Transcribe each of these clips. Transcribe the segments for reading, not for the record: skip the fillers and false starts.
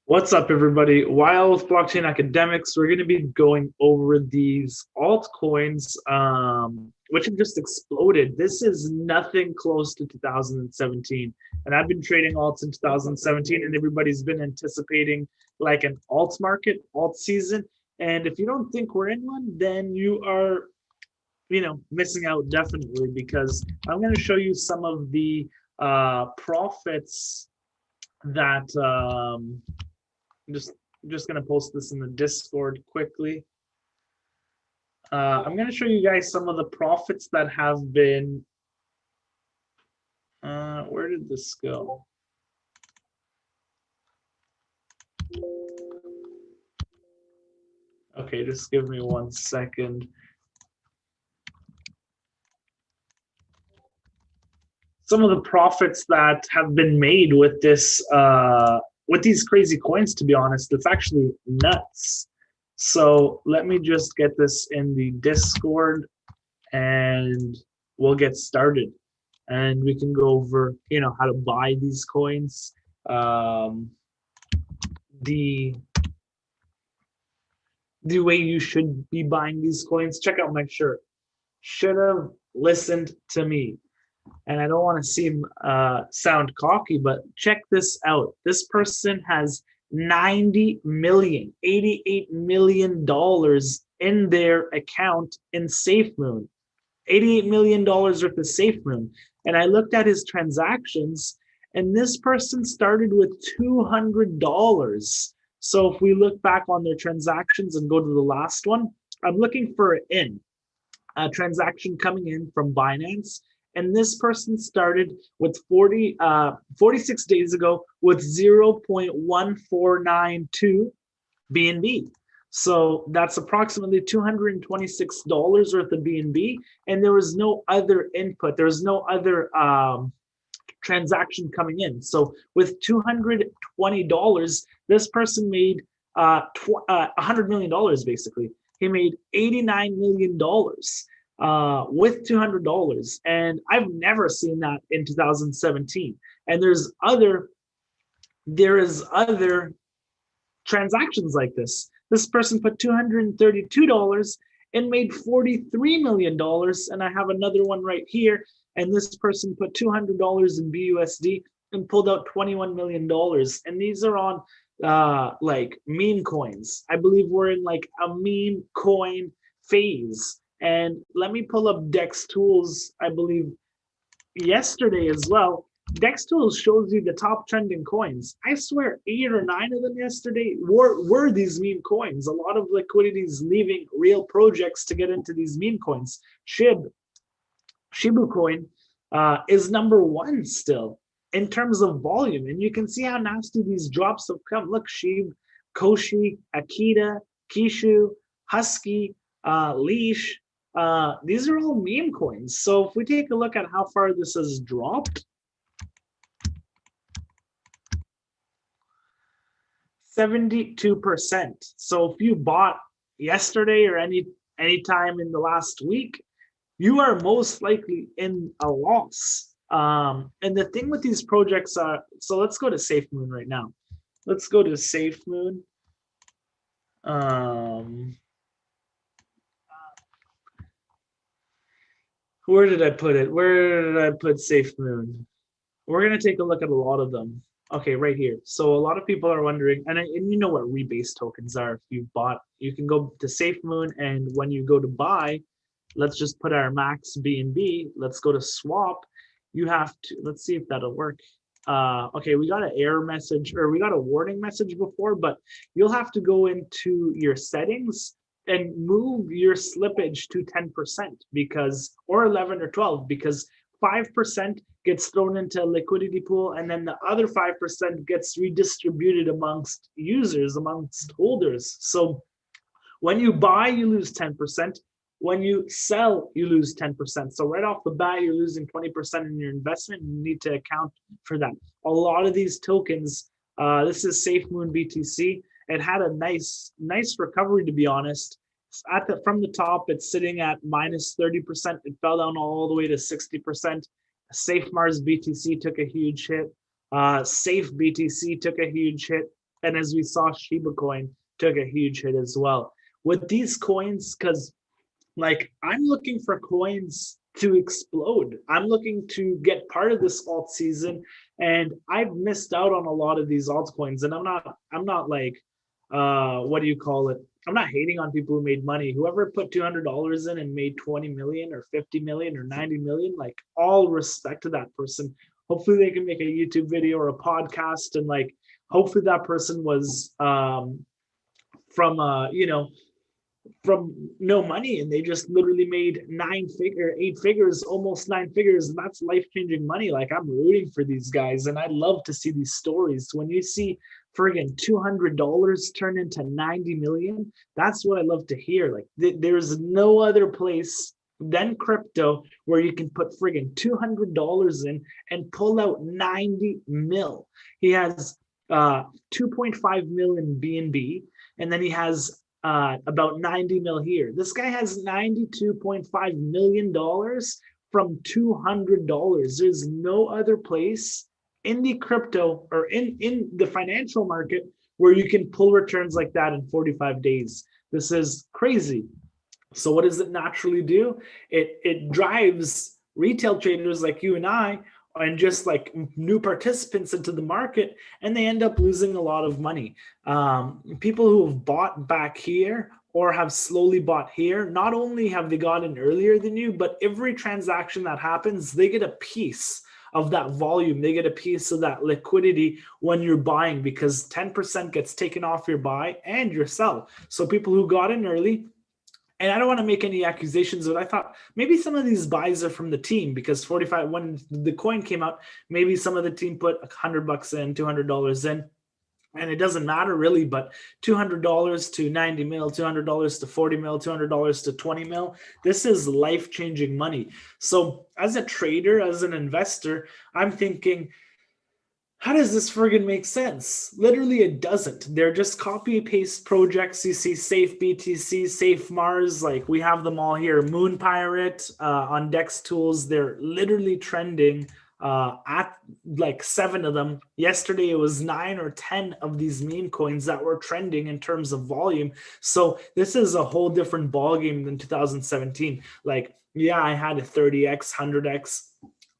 What's up, everybody? While with Blockchain Academics, we're going to be going over these altcoins, which have just exploded. This is nothing close to 2017. And I've been trading alts in 2017, and everybody's been anticipating like an alt market, alt season. And if you don't think we're in one, then you are, missing out definitely, because I'm going to show you some of the profits that I'm just gonna post this in the Discord quickly. I'm gonna show you guys some of the profits that have been. Where did this go? Okay, just give me 1 second. Some of the profits that have been made with this, with these crazy coins, to be honest, it's actually nuts. So let me just get this in the Discord and we'll get started. And we can go over, how to buy these coins, the way you should be buying these coins. Check out my shirt. Should have listened to me. And I don't want to seem sound cocky, but check this out. This person has 90 million, $88 million in their account in Safemoon. $88 million worth of Safemoon. And I looked at his transactions, and this person started with $200. So if we look back on their transactions and go to the last one, I'm looking for a transaction coming in from Binance. And this person started with 46 days ago with 0.1492 BNB. So that's approximately $226 worth of BNB. And there was no other input. There was no other transaction coming in. So with $220, this person made $100 million basically. He made $89 million. With $200, and I've never seen that in 2017. And there is other transactions like this. This person put $232 and made $43 million, and I have another one right here. And this person put $200 in BUSD and pulled out $21 million. And these are on like meme coins. I believe we're in like a meme coin phase. And let me pull up Dex Tools, I believe, yesterday as well. Dex Tools shows you the top trending coins. I swear 8 or 9 of them yesterday were these meme coins. A lot of liquidity is leaving real projects to get into these meme coins. Shiba coin is #1 still in terms of volume. And you can see how nasty these drops have come. Look, Shiba, Koshi, Akita, Kishu, Husky, Leash. These are all meme coins. So if we take a look at how far this has dropped, 72%. So if you bought yesterday or any time in the last week, you are most likely in a loss. And the thing with these projects are, so let's go to Safemoon right now. Let's go to Safemoon. Where did I put it? Where did I put Safemoon? We're going to take a look at a lot of them. Okay, right here. So a lot of people are wondering, and you know what rebase tokens are. If you bought, you can go to Safemoon, and when you go to buy, let's just put our max BNB. Let's go to swap. You have to, let's see if that'll work. Okay, we got an error message, or we got a warning message before, but you'll have to go into your settings and move your slippage to 10% because, or 11 or 12, because 5% gets thrown into a liquidity pool, and then the other 5% gets redistributed amongst users, amongst holders. So when you buy, you lose 10%. When you sell, you lose 10%. So right off the bat, you're losing 20% in your investment. You need to account for that. A lot of these tokens, this is Safemoon BTC. It had a nice recovery, to be honest. From the top, it's sitting at minus 30%. It fell down all the way to 60%. Safemars BTC took a huge hit. Safe BTC took a huge hit. And as we saw, Shiba coin took a huge hit as well. With these coins, because like I'm looking for coins to explode. I'm looking to get part of this alt season, and I've missed out on a lot of these altcoins. And I'm not like what do you call it? I'm not hating on people who made money. Whoever put $200 in and made 20 million or 50 million or 90 million, like all respect to that person. Hopefully they can make a YouTube video or a podcast, and like hopefully that person was from from no money, and they just literally made 8 figures, almost 9 figures, and that's life-changing money. Like I'm rooting for these guys, and I love to see these stories. When you see friggin' $200 turn into 90 million, that's what I love to hear. Like there's no other place than crypto where you can put friggin' $200 in and pull out 90 mil. He has 2.5 million BNB, and then he has about 90 mil here. This guy has $92.5 million from $200. There's no other place in the crypto or in the financial market where you can pull returns like that in 45 days. This is crazy. So what does it naturally do? It drives retail traders like you and I, and just like new participants into the market, and they end up losing a lot of money. People who have bought back here or have slowly bought here, not only have they gotten earlier than you, but every transaction that happens, they get a piece of that volume. They get a piece of that liquidity when you're buying, because 10% gets taken off your buy and your sell. So people who got in early, and I don't want to make any accusations, but I thought maybe some of these buys are from the team, because 45, when the coin came out, maybe some of the team put $100 in, $200 in, and it doesn't matter really, but $200 to 90 mil, $200 to 40 mil, $200 to 20 mil, this is life-changing money. So as a trader, as an investor, I'm thinking, how does this friggin' make sense? Literally, it doesn't. They're just copy paste projects. You see SafeBTC, Safemars, like we have them all here. Moon Pirate on Dex Tools, they're literally trending at like 7 of them. Yesterday, it was 9 or 10 of these meme coins that were trending in terms of volume. So this is a whole different ballgame than 2017. Like, yeah, I had a 30x, 100x,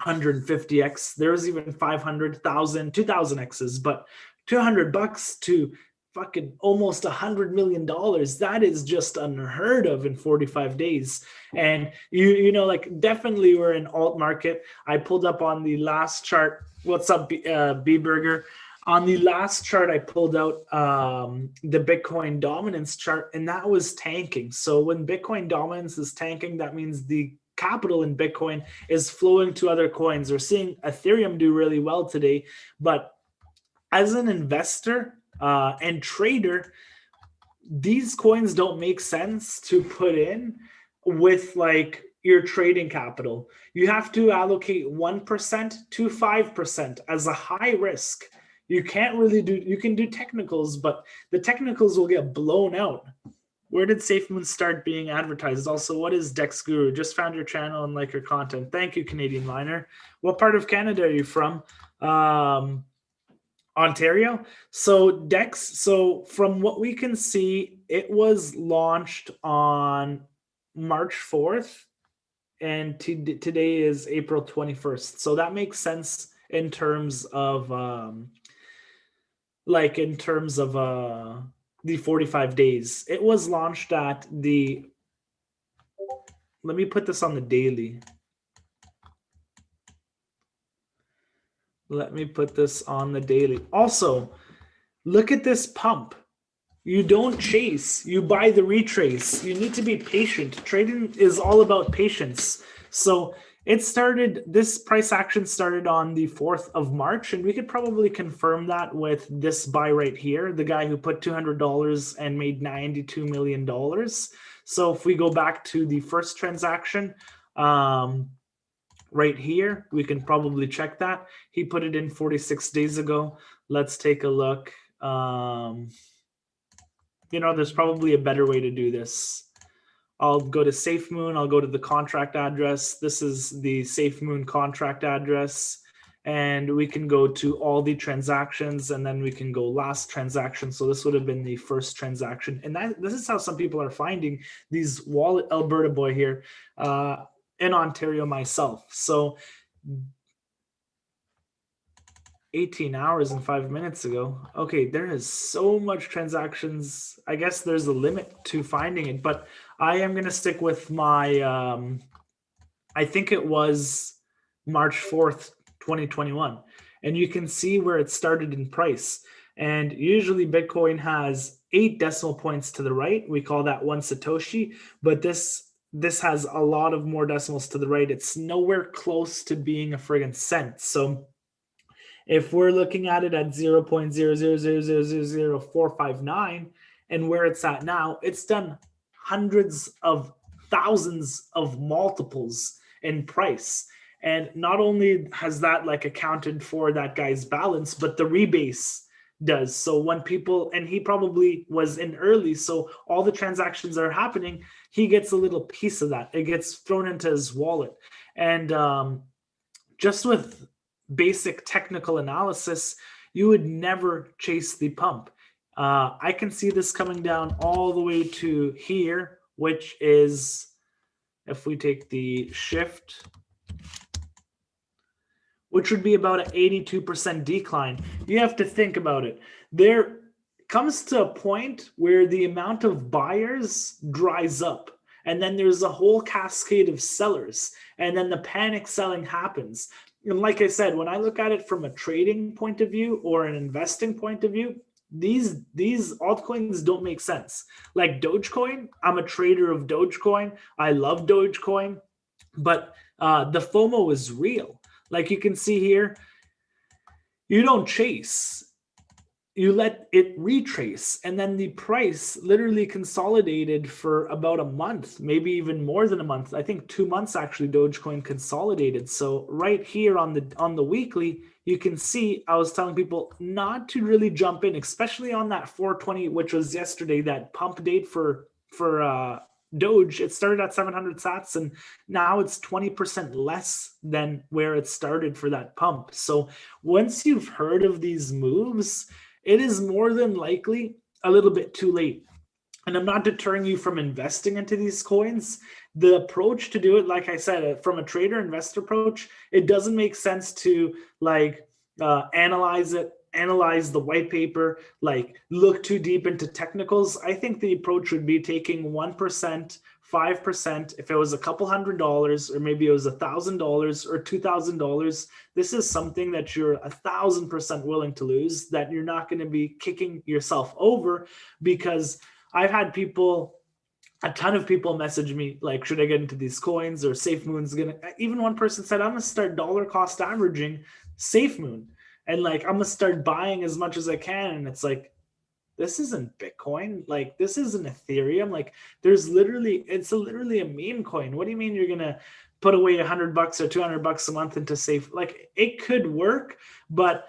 150x. There was even 500,000, 2,000 x's, but $200 to fucking almost $100 million. That is just unheard of in 45 days. And you know, like definitely we're in alt market. I pulled up on the last chart. What's up, B Burger? On the last chart, I pulled out the Bitcoin dominance chart, and that was tanking. So when Bitcoin dominance is tanking, that means the capital in Bitcoin is flowing to other coins. We're seeing Ethereum do really well today, but as an investor and trader, these coins don't make sense to put in with like your trading capital. You have to allocate 1% to 5% as a high risk. You can't really do, you can do technicals, but the technicals will get blown out. Where did Safemoon start being advertised? Also, what is Dex Guru? Just found your channel and like your content. Thank you, Canadian Miner. What part of Canada are you from? Ontario. So Dex, so from what we can see, it was launched on March 4th, and today is April 21st. So that makes sense in terms of the 45 days. It was launched at the, let me put this on the daily. Let me put this on the daily. Also, look at this pump. You don't chase, you buy the retrace. You need to be patient. Trading is all about patience. So it started, this price action started on the 4th of March, and we could probably confirm that with this buy right here, the guy who put $200 and made $92 million. So if we go back to the first transaction, right here, we can probably check that. He put it in 46 days ago. Let's take a look. You know, there's probably a better way to do this. I'll go to Safemoon. I'll go to the contract address. This is the Safemoon contract address. and we can go to all the transactions, and then we can go last transaction. So this would have been the first transaction. And this is how some people are finding these wallet. Alberta boy here in Ontario myself. So 18 hours and 5 minutes ago. Okay, there is so much transactions. I guess there's a limit to finding it, but I am going to stick with my, I think it was March 4th, 2021. And you can see where it started in price. And usually Bitcoin has 8 decimal points to the right. We call that 1 Satoshi, but this has a lot of more decimals to the right. It's nowhere close to being a friggin' cent. So if we're looking at it at 0.000000459 and where it's at now, it's done hundreds of thousands of multiples in price. And not only has that like accounted for that guy's balance, but the rebase does. So when people, and he probably was in early, so all the transactions that are happening, he gets a little piece of that. It gets thrown into his wallet. And just with basic technical analysis, you would never chase the pump. I can see this coming down all the way to here, which is, if we take the shift, which would be about an 82% decline. You have to think about it. There comes to a point where the amount of buyers dries up, and then there's a whole cascade of sellers, and then the panic selling happens. And like I said, when I look at it from a trading point of view or an investing point of view, these altcoins don't make sense. Like Dogecoin, I'm a trader of Dogecoin. I love Dogecoin, but the FOMO is real. Like you can see here, you don't chase. You let it retrace, and then the price literally consolidated for about a month, maybe even more than a month. I think 2 months actually Dogecoin consolidated. So right here on the weekly, you can see I was telling people not to really jump in, especially on that 420, which was yesterday, that pump date for Doge. It started at 700 sats, and now it's 20% less than where it started for that pump. So once you've heard of these moves, it is more than likely a little bit too late. And I'm not deterring you from investing into these coins. The approach to do it, like I said, from a trader investor approach, it doesn't make sense to like analyze the white paper, like look too deep into technicals. I think the approach would be taking 1%, 5%. If it was a couple $100, or maybe it was $1,000 or $2,000, this is something that you're 1,000% willing to lose, that you're not going to be kicking yourself over. Because I've had a ton of people message me like, should I get into these coins, or Safemoon's gonna, even one person said, I'm gonna start dollar cost averaging Safemoon, and like I'm gonna start buying as much as I can. And it's like, this isn't Bitcoin. Like, this isn't Ethereum. Like, it's literally a meme coin. What do you mean you're gonna put away $100 or $200 a month into Safe? Like, it could work, but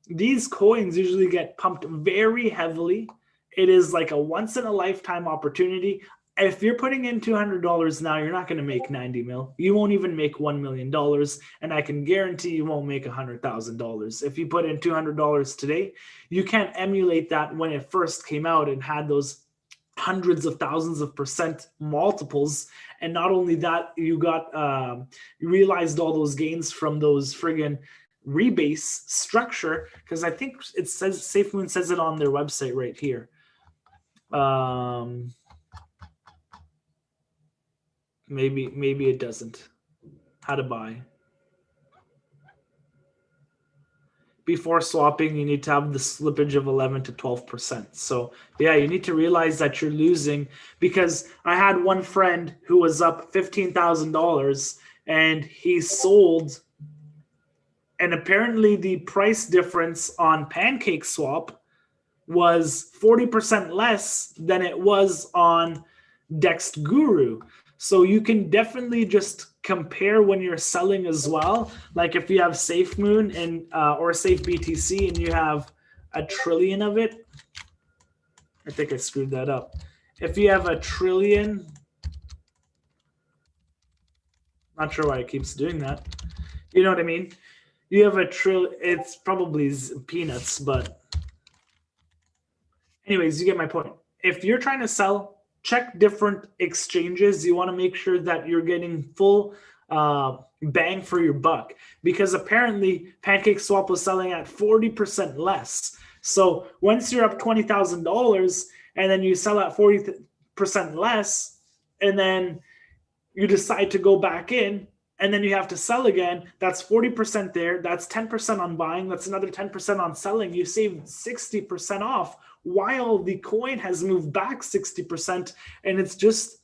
these coins usually get pumped very heavily. It is like a once in a lifetime opportunity. If you're putting in $200 now, you're not going to make 90 mil. You won't even make $1 million. And I can guarantee you won't make $100,000. If you put in $200 today, you can't emulate that when it first came out and had those hundreds of thousands of percent multiples. And not only that, you realized all those gains from those friggin' rebase structure. Because I think it says, Safemoon says it on their website right here. Maybe it doesn't. How to buy. Before swapping, you need to have the slippage of 11 to 12%. So yeah, you need to realize that you're losing, because I had one friend who was up $15,000 and he sold, and apparently the price difference on Pancake Swap was 40% less than it was on Dext Guru. So you can definitely just compare when you're selling as well. Like if you have Safemoon and or safebtc and you have a trillion of it, I think I screwed that up. If you have a trillion, not sure why it keeps doing that. You know what I mean? You have a trillion. It's probably peanuts, but anyways, you get my point. If you're trying to sell, check different exchanges. You want to make sure that you're getting full bang for your buck, because apparently PancakeSwap was selling at 40% less. So once you're up $20,000 and then you sell at 40% less, and then you decide to go back in, and then you have to sell again, that's 40% there. That's 10% on buying. That's another 10% on selling. You save 60% off while the coin has moved back 60%. And it's just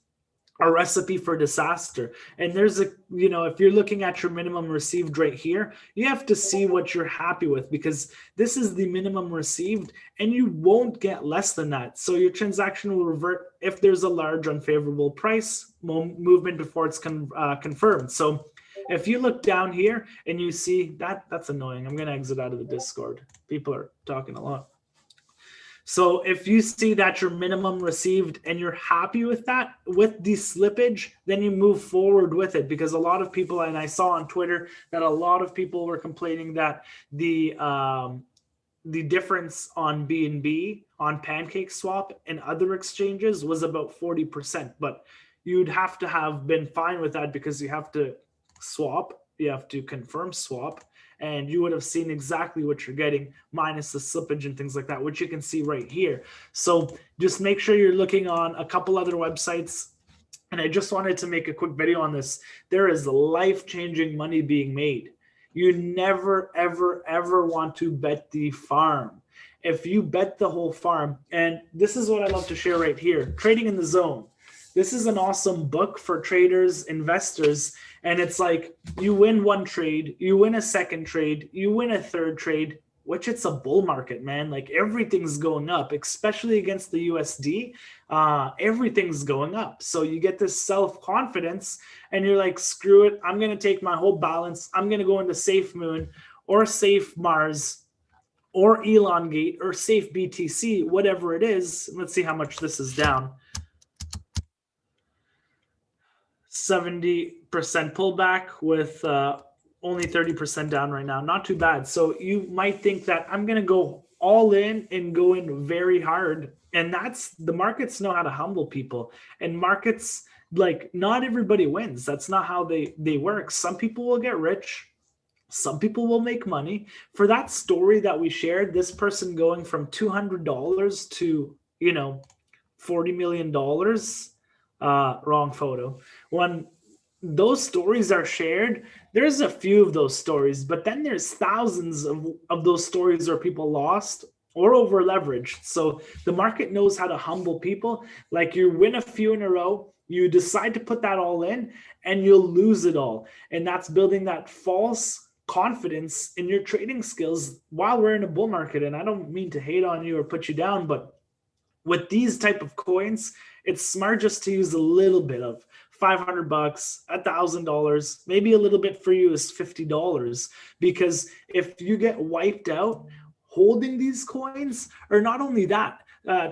a recipe for disaster. And there's a, if you're looking at your minimum received right here, you have to see what you're happy with, because this is the minimum received and you won't get less than that. So your transaction will revert if there's a large unfavorable price movement before it's confirmed. So if you look down here and you see that, that's annoying. I'm going to exit out of the Discord. People are talking a lot. So if you see that your minimum received and you're happy with that, with the slippage, then you move forward with it, because a lot of people, and I saw on Twitter that a lot of people were complaining that the difference on BNB, on PancakeSwap and other exchanges was about 40%, but you'd have to have been fine with that, because you have to swap, you have to confirm swap, and you would have seen exactly what you're getting minus the slippage and things like that, which you can see right here. So just make sure you're looking on a couple other websites. And I just wanted to make a quick video on this. There is life-changing money being made. You never, ever, ever want to bet the farm. If you bet the whole farm, and this is what I love to share right here, Trading in the Zone. This is an awesome book for traders, investors, and it's like you win one trade, you win a second trade, you win a third trade, which it's a bull market, man. Like everything's going up, especially against the USD. Everything's going up. So you get this self-confidence and you're like, screw it. I'm going to take my whole balance. I'm going to go into Safemoon or Safemars or Elongate or safebtc, whatever it is. Let's see how much this is down. 70% pullback with only 30% down right now. Not too bad. So you might think that I'm going to go all in and go in very hard. And that's, the markets know how to humble people. And markets, like, not everybody wins. That's not how they work. Some people will get rich. Some people will make money. For that story that we shared, this person going from $200 to, $40 million, wrong photo. When those stories are shared, there's a few of those stories, but then there's thousands of those stories where people lost or over leveraged. So the market knows how to humble people. Like, you win a few in a row, you decide to put that all in, and you'll lose it all. And that's building that false confidence in your trading skills while we're in a bull market. And I don't mean to hate on you or put you down, but with these type of coins, it's smart just to use a little bit of $500, $1,000, maybe a little bit for you is $50, because if you get wiped out holding these coins, or not only that,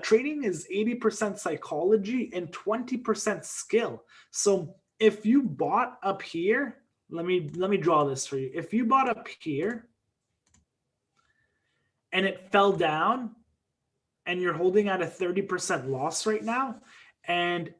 trading is 80% psychology and 20% skill. So if you bought up here, let me draw this for you. If you bought up here and it fell down, and you're holding at a 30% loss right now, and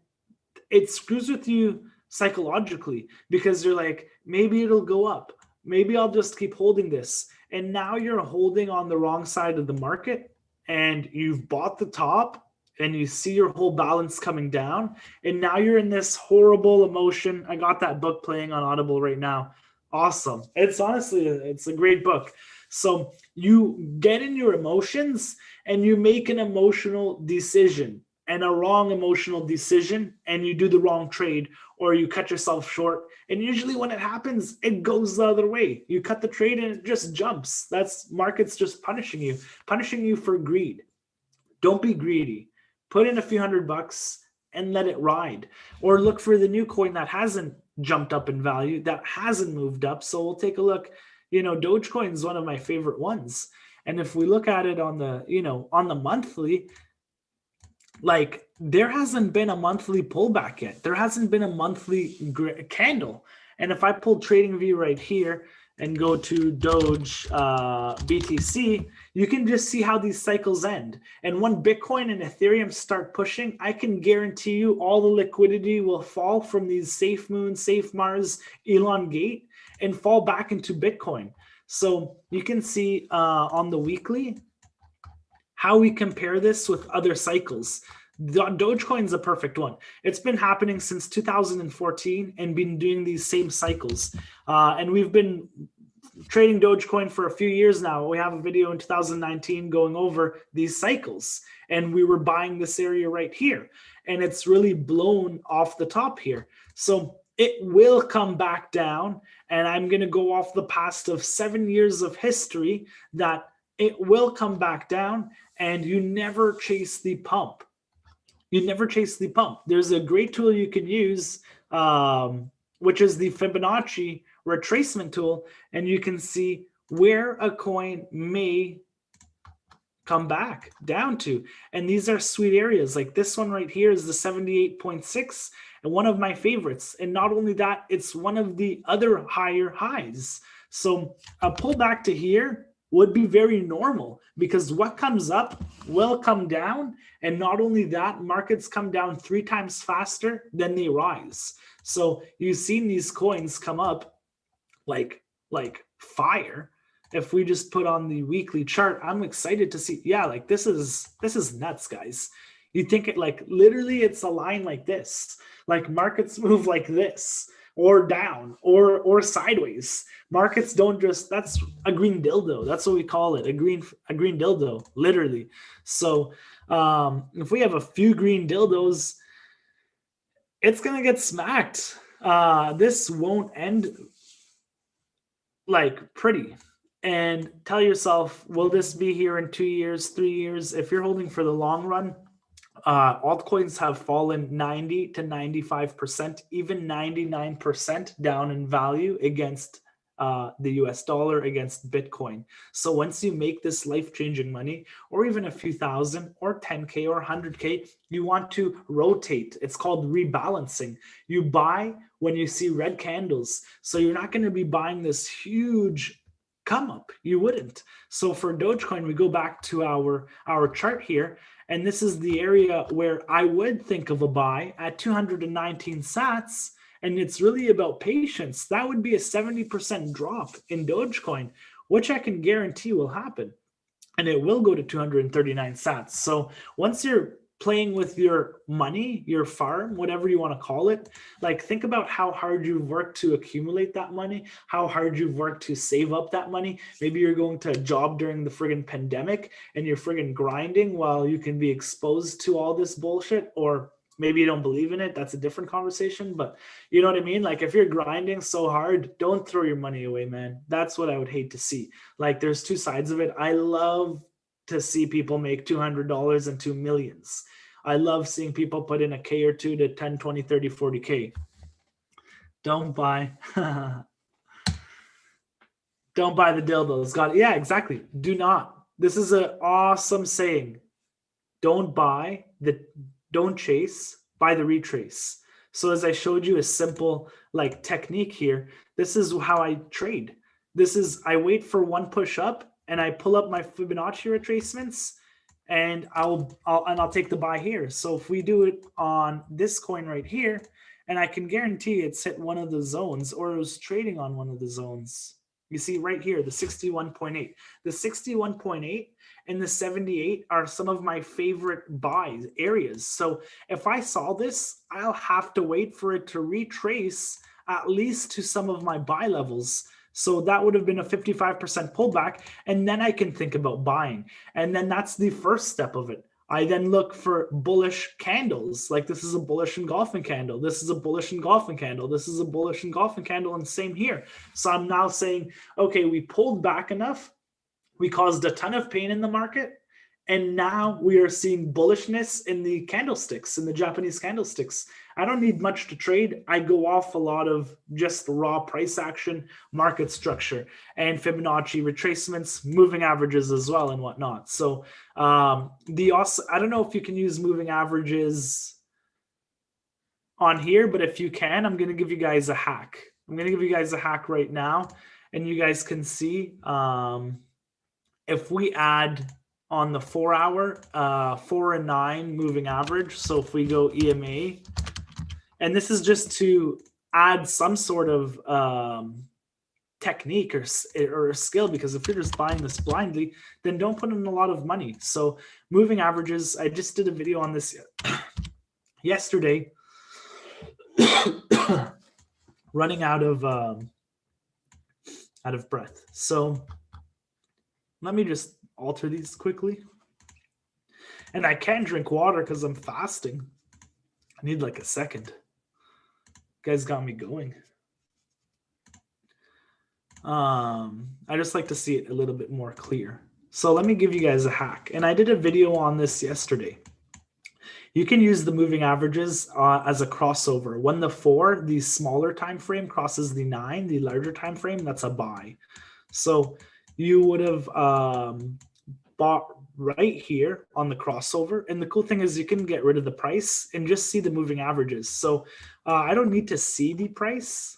it screws with you psychologically, because you're like, maybe it'll go up. Maybe I'll just keep holding this. And now you're holding on the wrong side of the market, and you've bought the top, and you see your whole balance coming down. And now you're in this horrible emotion. I got that book playing on Audible right now. Awesome. It's honestly, it's a great book. So you get in your emotions and you make an emotional decision, and a wrong emotional decision, and you do the wrong trade, or you cut yourself short. And usually when it happens, it goes the other way. You cut the trade and it just jumps. That's markets just punishing you for greed. Don't be greedy. Put in a few $100 and let it ride, or look for the new coin that hasn't jumped up in value, that hasn't moved up. So we'll take a look. Dogecoin is one of my favorite ones. And if we look at it on the, on the monthly, like, there hasn't been a monthly pullback yet. There hasn't been a monthly candle. And if I pull TradingView right here, and go to Doge BTC, you can just see how these cycles end. And when Bitcoin and Ethereum start pushing, I can guarantee you all the liquidity will fall from these Safemoon, Safemars, Elongate, and fall back into Bitcoin. So you can see on the weekly how we compare this with other cycles. Dogecoin is a perfect one. It's been happening since 2014 and been doing these same cycles. And we've been trading Dogecoin for a few years now. We have a video in 2019 going over these cycles. And we were buying this area right here. And it's really blown off the top here. So it will come back down. And I'm going to go off the past of 7 years of history that it will come back down. And you never chase the pump. You never chase the pump. There's a great tool you can use, which is the Fibonacci retracement tool, and you can see where a coin may come back down to. And these are sweet areas. Like this one right here is the 78.6, and one of my favorites. And not only that, it's one of the other higher highs. So a pullback to here would be very normal, because what comes up will come down. And not only that, markets come down 3 times faster than they rise. So you've seen these coins come up like fire. If we just put on the weekly chart, I'm excited to see. Yeah, like this is nuts, guys. You think it like literally it's a line like this. Like markets move like this, or down, or sideways. Markets don't just, that's a green dildo. That's what we call it, a green dildo, literally. So if we have a few green dildos, it's gonna get smacked. This won't end like pretty. And tell yourself, will this be here in 2 years, 3 years? If you're holding for the long run, altcoins have fallen 90 to 95%, even 99% down in value against the US dollar, against Bitcoin. So once you make this life-changing money, or even a few thousand, or 10K or 100K, you want to rotate. It's called rebalancing. You buy when you see red candles. So you're not going to be buying this huge come up. You wouldn't. So for Dogecoin, we go back to our chart here, and this is the area where I would think of a buy at 219 sats. And it's really about patience. That would be a 70% drop in Dogecoin, which I can guarantee will happen. And it will go to 239 sats. So once you're playing with your money, your farm, whatever you want to call it, like think about how hard you've worked to accumulate that money, how hard you've worked to save up that money. Maybe you're going to a job during the friggin' pandemic and you're friggin' grinding while you can be exposed to all this bullshit, or maybe you don't believe in it. That's a different conversation, but you know what I mean? Like if you're grinding so hard, don't throw your money away, man. That's what I would hate to see. Like there's two sides of it. I love to see people make $200 into millions. I love seeing people put in a K or two to 10, 20, 30, 40K. Don't buy. Don't buy the dildos. Got it. Yeah, exactly. Do not. This is an awesome saying. Don't buy don't chase, buy the retrace. So as I showed you a simple like technique here, this is how I trade. This is, I wait for one push up and I pull up my Fibonacci retracements, and I'll take the buy here. So if we do it on this coin right here, and I can guarantee it's hit one of the zones, or it was trading on one of the zones. You see right here, the 61.8. The 61.8 and the 78 are some of my favorite buy areas. So if I saw this, I'll have to wait for it to retrace at least to some of my buy levels. So that would have been a 55% pullback, and then I can think about buying. And then that's the first step of it. I then look for bullish candles. Like this is a bullish engulfing candle. This is a bullish engulfing candle. This is a bullish engulfing candle, and same here. So I'm now saying, okay, we pulled back enough. We caused a ton of pain in the market. And now we are seeing bullishness in the candlesticks, in the Japanese candlesticks. I don't need much to trade. I go off a lot of just raw price action, market structure, and Fibonacci retracements, moving averages as well, and whatnot. So I don't know if you can use moving averages on here, but if you can, I'm going to give you guys a hack. I'm going to give you guys a hack right now. And you guys can see if we add on the 4 hour, 4 and 9 moving average. So if we go EMA, and this is just to add some sort of technique or skill, because if you're just buying this blindly, then don't put in a lot of money. So moving averages, I just did a video on this yesterday, running out of breath. So let me just alter these quickly. And I can't drink water because I'm fasting. I need like a second. You guys got me going. I just like to see it a little bit more clear. So let me give you guys a hack. And I did a video on this yesterday. You can use the moving averages as a crossover. When the 4, the smaller time frame, crosses the 9, the larger time frame, that's a buy. So you would have bought right here on the crossover. And the cool thing is you can get rid of the price and just see the moving averages. So I don't need to see the price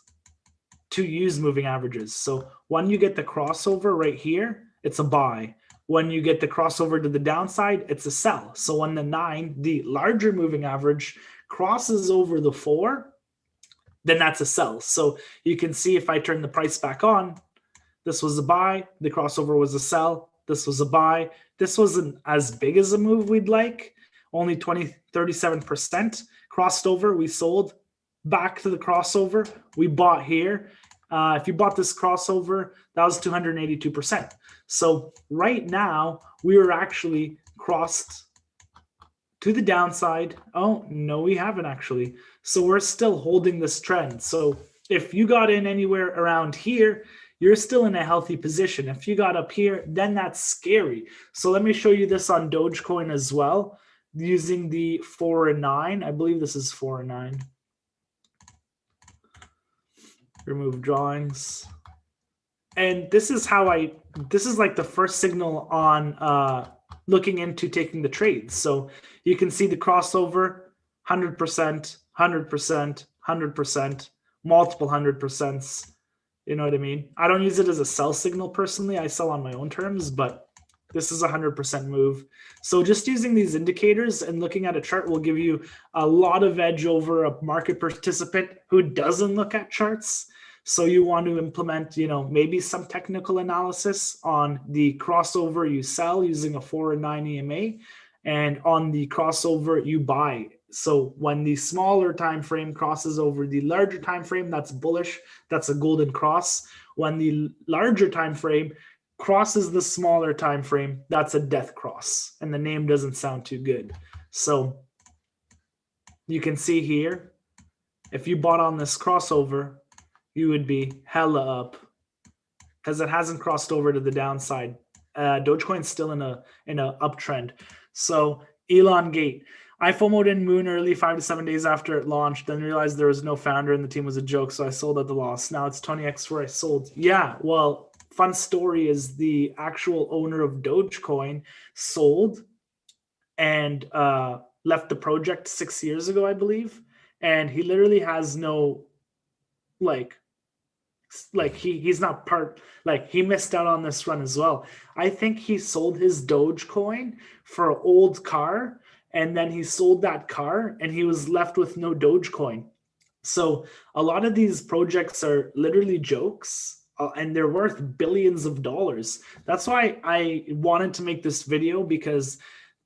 to use moving averages. So when you get the crossover right here, it's a buy. When you get the crossover to the downside, it's a sell. So when the 9, the larger moving average, crosses over the 4, then that's a sell. So you can see if I turn the price back on, this was a buy, the crossover was a sell, this was a buy. This wasn't as big as a move we'd like, only 37% crossed over, we sold, back to the crossover, we bought here. If you bought this crossover, that was 282%. So right now, we were actually crossed to the downside. Oh, no, we haven't actually. So we're still holding this trend. So if you got in anywhere around here, you're still in a healthy position. If you got up here, then that's scary. So let me show you this on Dogecoin as well, using the 4 and 9. I believe this is 4 and 9. Remove drawings. And this is how this is like the first signal on looking into taking the trades. So you can see the crossover, 100%, 100%, 100%, multiple 100%. You know what I mean? I don't use it as a sell signal personally. I sell on my own terms, but this is a 100% move. So just using these indicators and looking at a chart will give you a lot of edge over a market participant who doesn't look at charts. So you want to implement, maybe some technical analysis on the crossover you sell using a 4 and 9 EMA, and on the crossover you buy. So when the smaller time frame crosses over the larger time frame, that's bullish. That's a golden cross. When the larger time frame crosses the smaller time frame, that's a death cross, and the name doesn't sound too good. So you can see here, if you bought on this crossover, you would be hella up because it hasn't crossed over to the downside. Dogecoin's still in a uptrend. So Elongate, I FOMO'd in Moon early 5 to 7 days after it launched, then realized there was no founder and the team was a joke, so I sold at the loss. Now it's 20x where I sold. Yeah, well, fun story is the actual owner of Dogecoin sold and left the project 6 years ago, I believe. And he literally has no, he's not part, he missed out on this run as well. I think he sold his Dogecoin for an old car, and then he sold that car and he was left with no Dogecoin. So a lot of these projects are literally jokes, and they're worth billions of dollars. That's why I wanted to make this video, because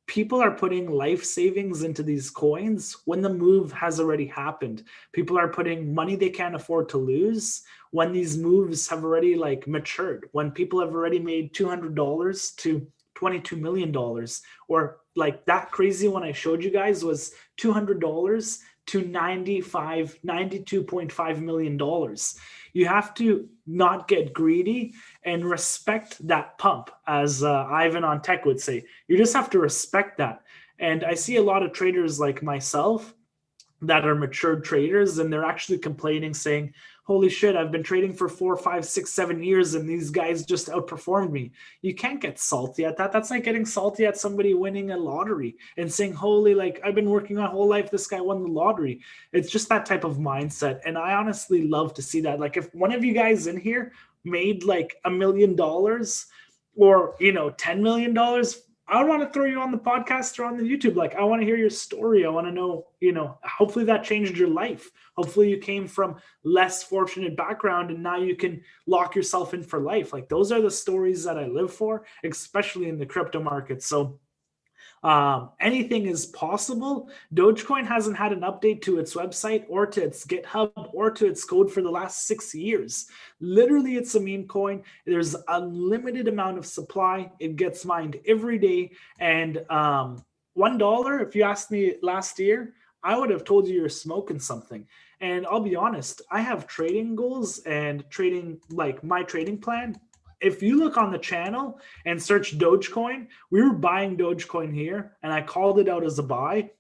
people are putting life savings into these coins when the move has already happened. People are putting money they can't afford to lose when these moves have already matured, when people have already made $200 to $22 million, or that crazy one I showed you guys was $200 to $92.5 million. You have to not get greedy and respect that pump, as Ivan on Tech would say. You just have to respect that. And I see a lot of traders like myself that are mature traders, and they're actually complaining, saying, holy shit, I've been trading for 4, 5, 6, 7 years and these guys just outperformed me. You can't get salty at that. That's like getting salty at somebody winning a lottery and saying, holy, I've been working my whole life, this guy won the lottery. It's just that type of mindset. And I honestly love to see that. If one of you guys in here made like $1 million or, $10 million, I want to throw you on the podcast or on the YouTube. Like, I want to hear your story. I want to know, hopefully that changed your life. Hopefully you came from less fortunate background and now you can lock yourself in for life. Like, those are the stories that I live for, especially in the crypto market. So anything is possible. Dogecoin hasn't had an update to its website or to its GitHub or to its code for the last 6 years. Literally, it's a meme coin. There's a unlimited amount of supply. It gets mined every day. And $1, if you asked me last year, I would have told you you're smoking something. And I'll be honest, I have trading goals and trading, like my trading plan. If you look on the channel and search Dogecoin, we were buying Dogecoin here, and I called it out as a buy.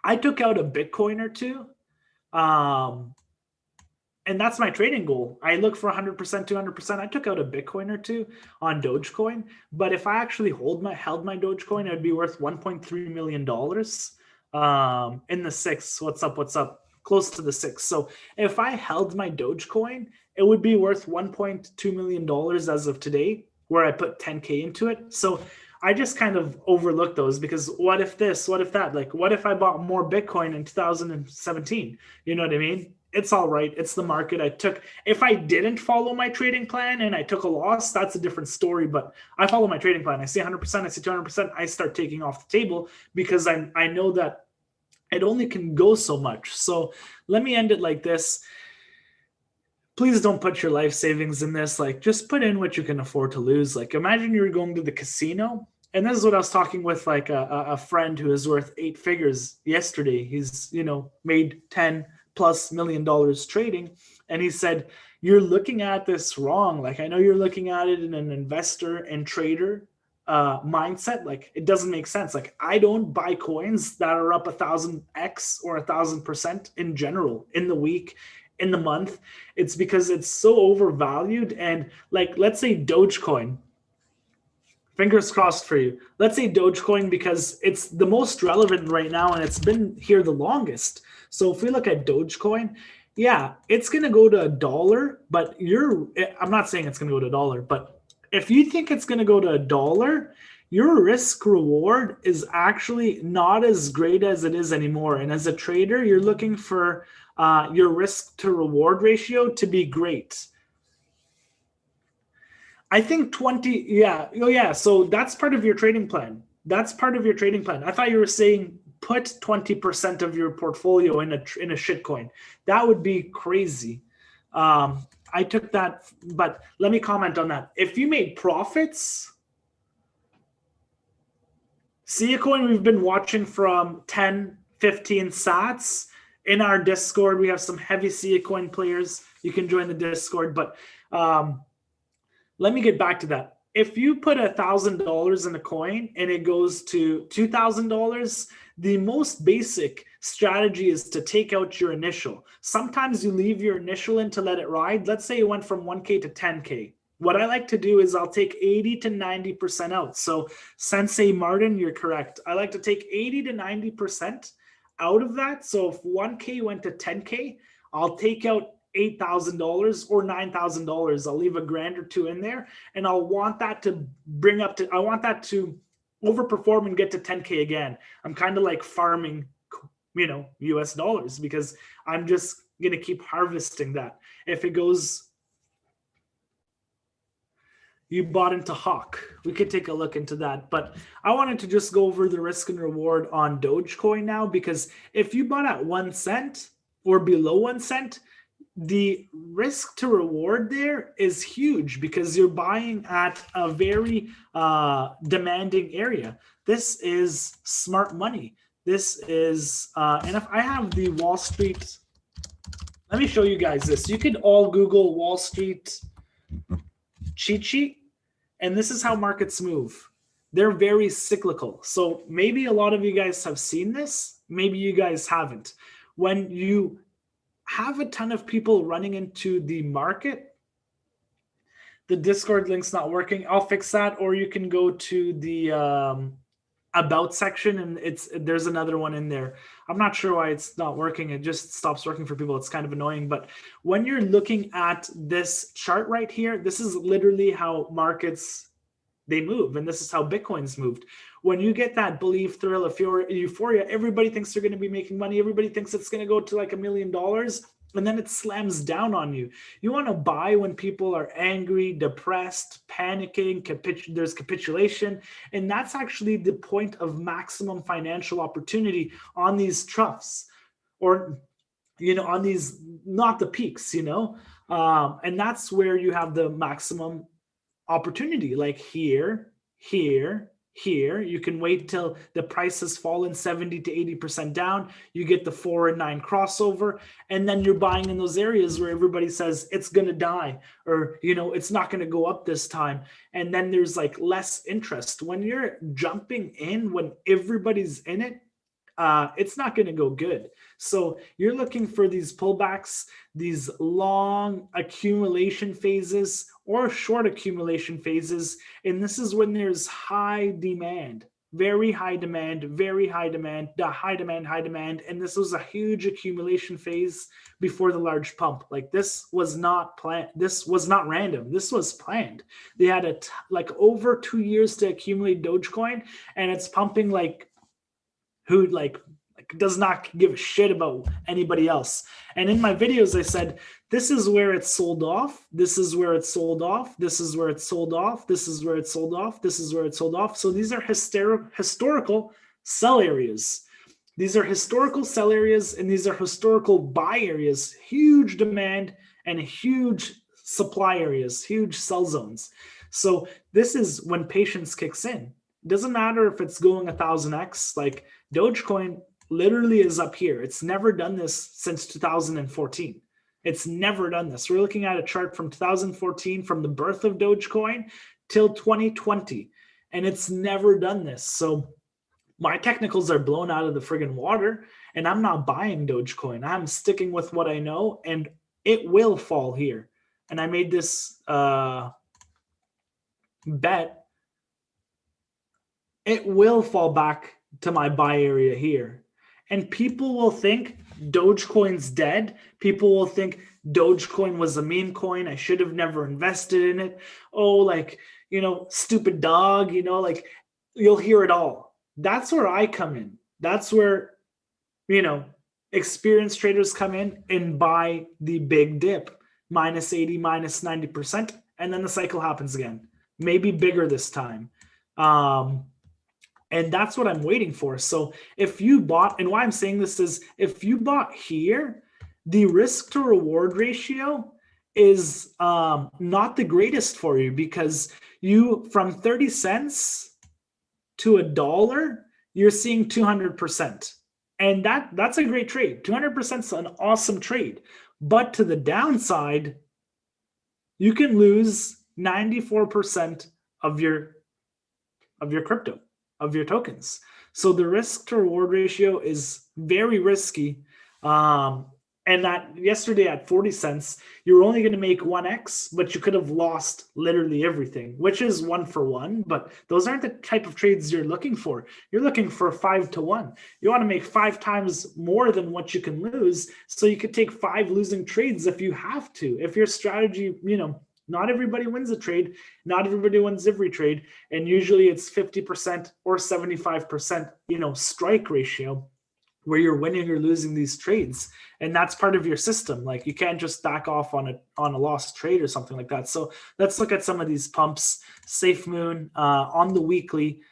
I took out a Bitcoin or two, and that's my trading goal. I look for 100%, 200%. I took out a Bitcoin or two on Dogecoin, but if I actually held my Dogecoin, it would be worth $1.3 million in the six. What's up? Close to the six. So if I held my Dogecoin, it would be worth $1.2 million as of today, where I put 10K into it. So I just kind of overlooked those because what if this, what if that? Like, what if I bought more Bitcoin in 2017? You know what I mean? It's all right. It's the market. If I didn't follow my trading plan and I took a loss, that's a different story. But I follow my trading plan. I see 100%, I see 200%. I start taking off the table because I know that it only can go so much. So let me end it like this. Please don't put your life savings in this. Like, just put in what you can afford to lose. Like, imagine you're going to the casino. And this is what I was talking with, like a friend who is worth 8 figures yesterday. He's, made $10+ million trading. And he said, you're looking at this wrong. Like, I know you're looking at it in an investor and trader mindset. Like, it doesn't make sense. Like, I don't buy coins that are up 1,000x or 1,000% in general in the week, in the month. It's because it's so overvalued. And like, let's say Dogecoin, fingers crossed for you. Let's say Dogecoin, because it's the most relevant right now and it's been here the longest. So if we look at Dogecoin, yeah, it's going to go to $1, but I'm not saying it's going to go to $1, but if you think it's going to go to $1, your risk reward is actually not as great as it is anymore. And as a trader, you're looking for your risk to reward ratio to be great. I think 20, yeah. Oh, yeah. So that's part of your trading plan. I thought you were saying put 20% of your portfolio in a shitcoin. That would be crazy. I took that, but let me comment on that. If you made profits, see a coin we've been watching from 10, 15 sats. In our Discord, we have some heavy SIA coin players. You can join the Discord, but let me get back to that. If you put $1,000 in a coin and it goes to $2,000, the most basic strategy is to take out your initial. Sometimes you leave your initial in to let it ride. Let's say it went from 1K to 10K. What I like to do is I'll take 80 to 90% out. So Sensei Martin, you're correct. I like to take 80 to 90% out of that. So if 1K went to 10K, I'll take out $8,000 or $9,000. I'll leave $1,000 or $2,000 in there, and I want that to overperform and get to 10K again. I'm kind of like farming, US dollars, because I'm just going to keep harvesting that. If it goes, you bought into Hawk. We could take a look into that. But I wanted to just go over the risk and reward on Dogecoin now, because if you bought at 1 cent or below 1 cent, the risk to reward there is huge because you're buying at a very demanding area. This is smart money. This is, and if I have the Wall Street, let me show you guys this. You could all Google Wall Street cheat sheet, and this is how markets move. They're very cyclical. So maybe a lot of you guys have seen this. Maybe you guys haven't. When you have a ton of people running into the market, the Discord link's not working. I'll fix that. Or you can go to the about section, and there's another one in there. I'm not sure why it's not working. It just stops working for people. It's kind of annoying. But when you're looking at this chart right here, this is literally how markets, they move, and this is how Bitcoin's moved. When you get that belief, thrill, euphoria, everybody thinks they're going to be making money. Everybody thinks it's going to go to like $1 million, and then it slams down on you. You want to buy when people are angry, depressed, panicking, there's capitulation, and that's actually the point of maximum financial opportunity on these troughs, or on these, not the peaks, and that's where you have the maximum opportunity, like here, here, here. You can wait till the price has fallen 70 to 80% down. You get the 4 and 9 crossover, and then you're buying in those areas where everybody says it's going to die, or, it's not going to go up this time. And then there's like less interest. When you're jumping in, when everybody's in it, it's not going to go good. So you're looking for these pullbacks, these long accumulation phases or short accumulation phases. And this is when there's high demand, very high demand, very high demand, high demand, high demand. And this was a huge accumulation phase before the large pump. Like, this was not planned. This was not random. This was planned. They had like over 2 years to accumulate Dogecoin, and it's pumping like who does not give a shit about anybody else. And in my videos, I said, this is where it's sold off. This is where it's sold off. This is where it's sold off. This is where it's sold off. This is where it's sold off. So these are historical sell areas. These are historical sell areas, and these are historical buy areas. Huge demand and huge supply areas, huge sell zones. So this is when patience kicks in. It doesn't matter if it's going 1000x. Like, Dogecoin literally is up here. It's never done this since 2014. It's never done this. We're looking at a chart from 2014, from the birth of Dogecoin till 2020, and it's never done this. So my technicals are blown out of the friggin' water, and I'm not buying Dogecoin. I'm sticking with what I know, and it will fall here. And I made this bet. It will fall back to my buy area here. And people will think Dogecoin's dead. People will think Dogecoin was a meme coin. I should have never invested in it. Oh, like, stupid dog, like, you'll hear it all. That's where I come in. That's where, experienced traders come in and buy the big dip, minus 80, minus 90%. And then the cycle happens again, maybe bigger this time. And that's what I'm waiting for. So if you bought, and why I'm saying this is, if you bought here, the risk to reward ratio is not the greatest for you, because you, from 30 cents to $1, you're seeing 200%. And that's a great trade. 200% is an awesome trade. But to the downside, you can lose 94% of your crypto, of your tokens. So the risk to reward ratio is very risky. And that yesterday at 40 cents, you're only going to make 1x, but you could have lost literally everything, which is 1 for 1. But those aren't the type of trades you're looking for. You're looking for 5 to 1. You want to make 5 times more than what you can lose. So you could take 5 losing trades if you have to. If your strategy, not everybody wins a trade. Not everybody wins every trade. And usually it's 50% or 75%, strike ratio, where you're winning or losing these trades. And that's part of your system. Like, you can't just back off on a lost trade or something like that. So let's look at some of these pumps. Safemoon on the weekly,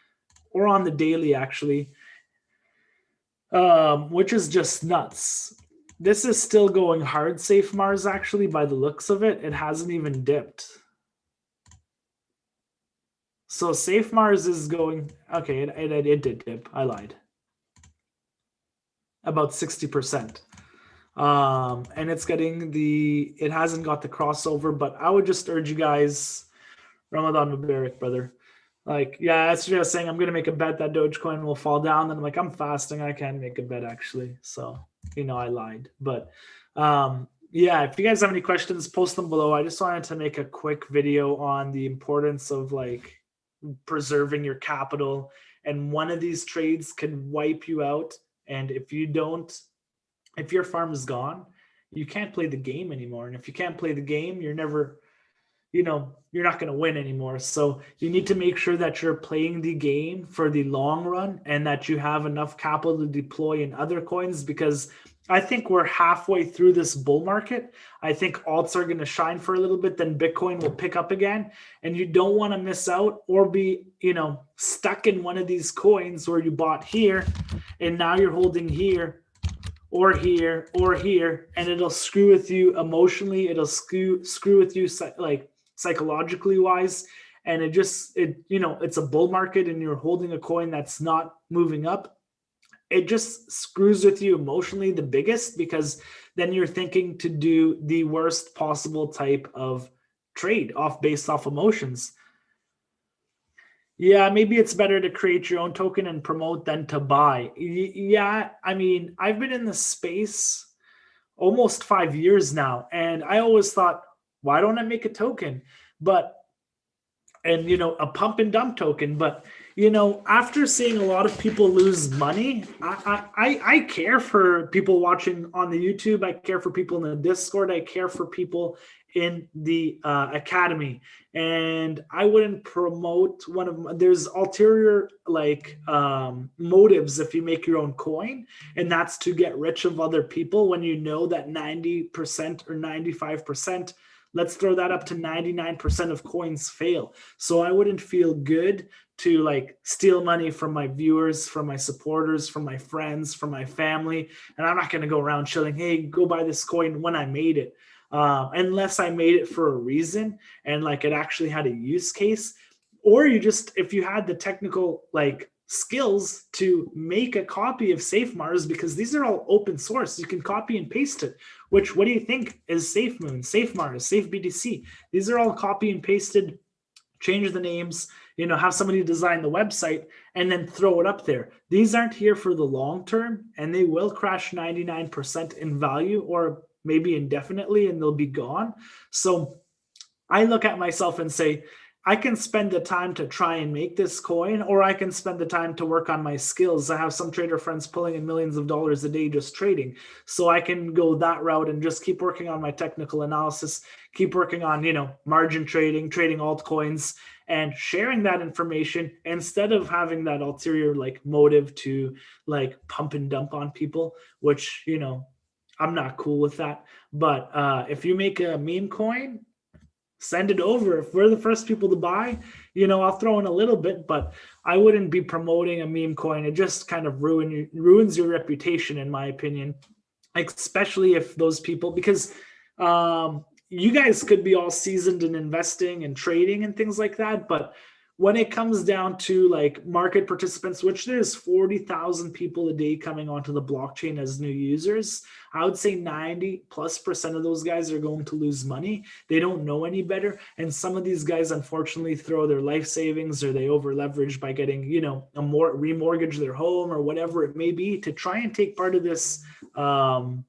or on the daily actually, which is just nuts. This is still going hard, Safemars, actually, by the looks of it. It hasn't even dipped. So Safemars is going, okay, it did dip. I lied. About 60%. And it's getting it hasn't got the crossover, but I would just urge you guys, Ramadan Mubarak, brother. Like, yeah, yesterday I was saying I'm going to make a bet that Dogecoin will fall down. And I'm like, I'm fasting. I can't make a bet, actually. So, I lied. But yeah, if you guys have any questions, post them below. I just wanted to make a quick video on the importance of, like, preserving your capital and one of these trades can wipe you out. And if your farm is gone, you can't play the game anymore. And if you can't play the game, you're never, you're not going to win anymore. So you need to make sure that you're playing the game for the long run and that you have enough capital to deploy in other coins, because I think we're halfway through this bull market. I think alts are going to shine for a little bit, then Bitcoin will pick up again. And you don't want to miss out or be, stuck in one of these coins where you bought here and now you're holding here or here or here, and it'll screw with you emotionally. It'll screw with you like psychologically wise. And it's a bull market and you're holding a coin that's not moving up. It just screws with you emotionally the biggest, because then you're thinking to do the worst possible type of trade based off emotions. Yeah, maybe it's better to create your own token and promote than to buy. Yeah, I mean, I've been in the space almost 5 years now, and I always thought, why don't I make a token? A pump and dump token. But after seeing a lot of people lose money, I care for people watching on the YouTube. I care for people in the Discord. I care for people in the academy. And I wouldn't promote there's ulterior motives if you make your own coin, and that's to get rich of other people, when you know that 90% or 95%, let's throw that up to 99% of coins fail. So I wouldn't feel good to steal money from my viewers, from my supporters, from my friends, from my family. And I'm not going to go around chilling, hey, go buy this coin when I made it. Unless I made it for a reason and it actually had a use case, or if you had the technical skills to make a copy of Safemars, because these are all open source. You can copy and paste it. What do you think is Safemoon, Safemars, safebtc? These are all copy and pasted. Change the names, have somebody design the website and then throw it up there. These aren't here for the long term, and they will crash 99% in value, or maybe indefinitely, and they'll be gone. So I look at myself and say, I can spend the time to try and make this coin, or I can spend the time to work on my skills. I have some trader friends pulling in millions of dollars a day just trading. So I can go that route and just keep working on my technical analysis, keep working on, margin trading altcoins, and sharing that information instead of having that ulterior motive to pump and dump on people, which, I'm not cool with that. But if you make a meme coin, send it over. If we're the first people to buy, I'll throw in a little bit, but I wouldn't be promoting a meme coin. It just kind of ruins your reputation, in my opinion, especially if those people, because you guys could be all seasoned in investing and trading and things like that, but when it comes down to market participants, which there's 40,000 people a day coming onto the blockchain as new users, I would say 90+% of those guys are going to lose money. They don't know any better. And some of these guys, unfortunately, throw their life savings, or they over leverage by getting, remortgage their home or whatever it may be to try and take part of this. Have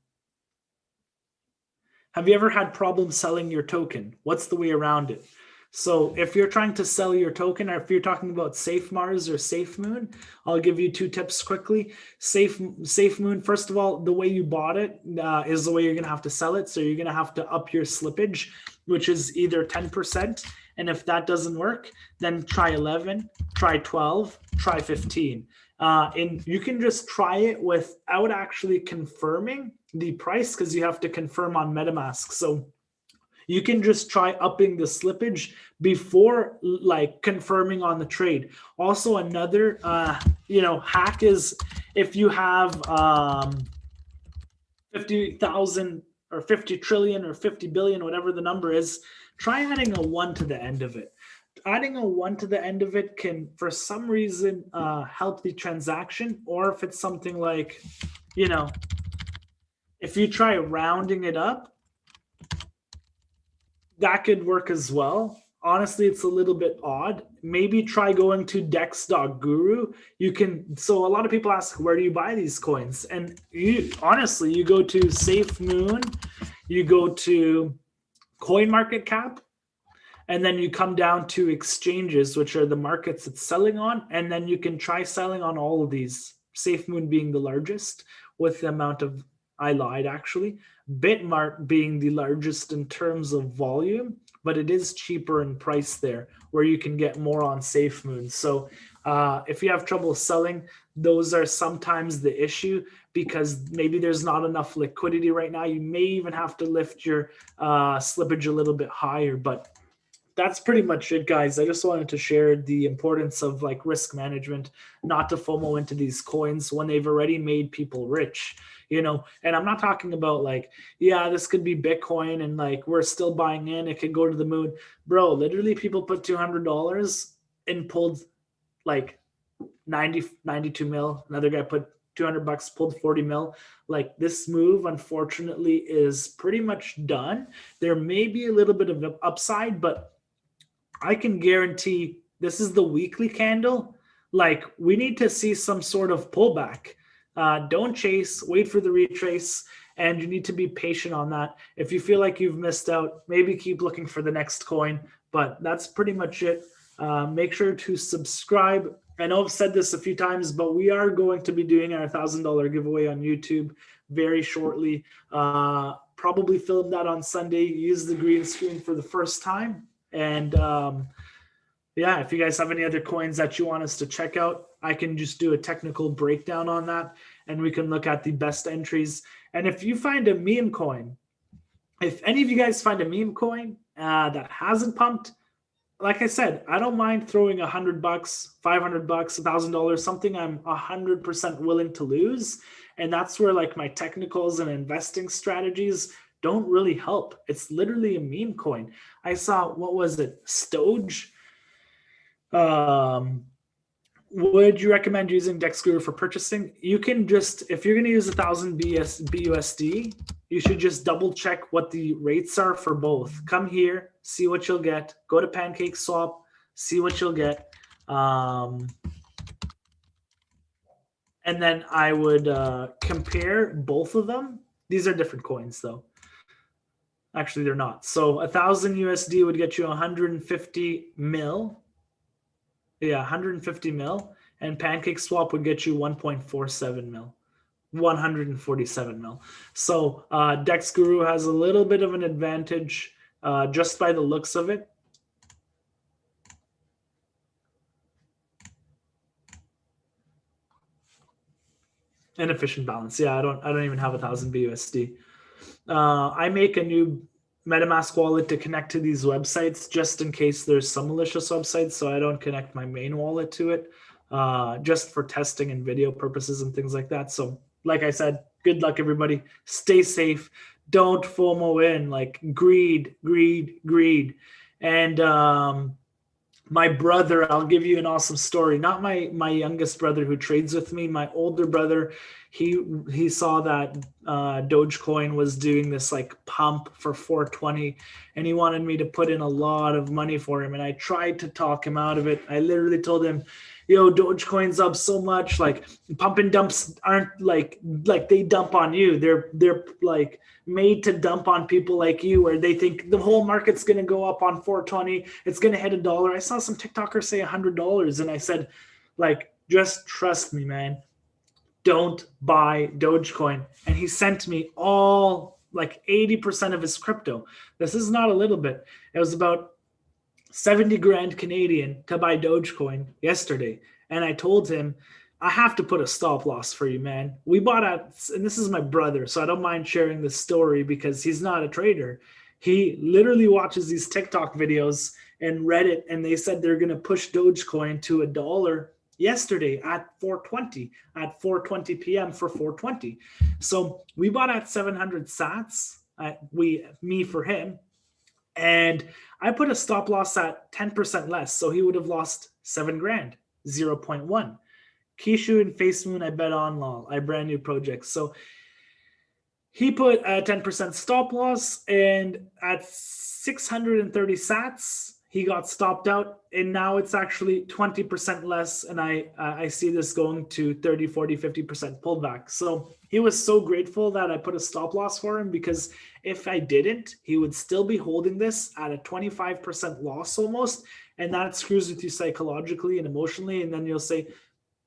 you ever had problems selling your token? What's the way around it? So if you're trying to sell your token, or if you're talking about Safemars or Safemoon, I'll give you 2 tips quickly. Safemoon, first of all, the way you bought it is the way you're going to have to sell it. So you're going to have to up your slippage, which is either 10%. And if that doesn't work, then try 11, try 12, try 15. And you can just try it without actually confirming the price, because you have to confirm on MetaMask. So you can just try upping the slippage before confirming on the trade. Also, another hack is, if you have 50,000 or 50 trillion or 50 billion, whatever the number is, try adding a 1 to the end of it. Adding a 1 to the end of it can, for some reason, help the transaction. Or if it's something if you try rounding it up, that could work as well. Honestly, it's a little bit odd. Maybe try going to dex.guru. So a lot of people ask, where do you buy these coins? And you go to Safemoon, you go to CoinMarketCap, And then you come down to exchanges, which are the markets it's selling on. And then you can try selling on all of these, Safemoon being the largest with the amount of, I lied actually, Bitmart being the largest in terms of volume, but it is cheaper in price there where you can get more on Safemoon. So if you have trouble selling, those are sometimes the issue because maybe there's not enough liquidity right now. You may even have to lift your slippage a little bit higher, but that's pretty much it, guys. I just wanted to share the importance of like risk management, not to FOMO into these coins when they've already made people rich, you know. And I'm not talking about like, yeah, this could be Bitcoin and like we're still buying in, it could go to the moon. Bro, literally people put $200 and pulled like 92 mil. Another guy put $200, pulled 40 mil. Like this move, unfortunately, is pretty much done. There may be a little bit of an upside, but I can guarantee this is the weekly candle. Like we need to see some sort of pullback. Don't chase, wait for the retrace, and you need to be patient on that. If you feel like you've missed out, maybe keep looking for the next coin, but that's pretty much it. Make sure to subscribe. I know I've said this a few times, but we are going to be doing our $1,000 giveaway on YouTube very shortly. Probably film that on Sunday, use the green screen for the first time. And yeah, if you guys have any other coins that you want us to check out, I can just do a technical breakdown on that and we can look at the best entries. And if you find a meme coin, if any of you guys find a meme coin that hasn't pumped, like I said, I don't mind throwing $100, $500, $1,000, something I'm 100% willing to lose. And that's where like my technicals and investing strategies don't really help. It's literally a meme coin. I saw, what was it? Doge. Would you recommend using DexGuru for purchasing? You can just, if you're going to use 1,000 BUSD, you should just double check what the rates are for both. Come here, see what you'll get. Go to Pancake Swap, see what you'll get. And then I would compare both of them. These are different coins though. Actually, they're not. So 1,000 USD would get you 150 mil. Yeah, 150 mil. And Pancake Swap would get you 1.47 mil. 147 mil. So DexGuru has a little bit of an advantage just by the looks of it. Inefficient balance. Yeah, I don't even have 1,000 BUSD. I make a new MetaMask wallet to connect to these websites just in case there's some malicious websites, so I don't connect my main wallet to it, just for testing and video purposes and things like that. So like I said, good luck, everybody. Stay safe. Don't FOMO in, like greed. And my brother, I'll give you an awesome story. Not my youngest brother who trades with me, my older brother, he saw that Dogecoin was doing this like pump for 420 and he wanted me to put in a lot of money for him. And I tried to talk him out of it. I literally told him, yo, Dogecoin's up so much, like pump and dumps aren't like they dump on you. They're like made to dump on people like you, where they think the whole market's going to go up on 420. It's going to hit $1. I saw some TikTokers say $100. And I said, like, just trust me, man. Don't buy Dogecoin. And he sent me all like 80% of his crypto. This is not a little bit. It was about 70 grand Canadian to buy Dogecoin yesterday. And I told him, I have to put a stop loss for you, man. We bought at, and this is my brother, so I don't mind sharing this story because he's not a trader. He literally watches these TikTok videos and Reddit, and they said they're going to push Dogecoin to $1 yesterday at 420, at 4:20 p.m. for 420. So we bought at 700 sats, me for him, and I put a stop loss at 10% less, so he would have lost 7 grand, 0.1. Kishu and Facemoon, I bet on lol. I brand new projects. So he put a 10% stop loss, and at 630 sats, he got stopped out, and now it's actually 20% less, and I see this going to 30, 40, 50% pullback. So he was so grateful that I put a stop loss for him, because if I didn't, he would still be holding this at a 25% loss almost, and that screws with you psychologically and emotionally. And then you'll say,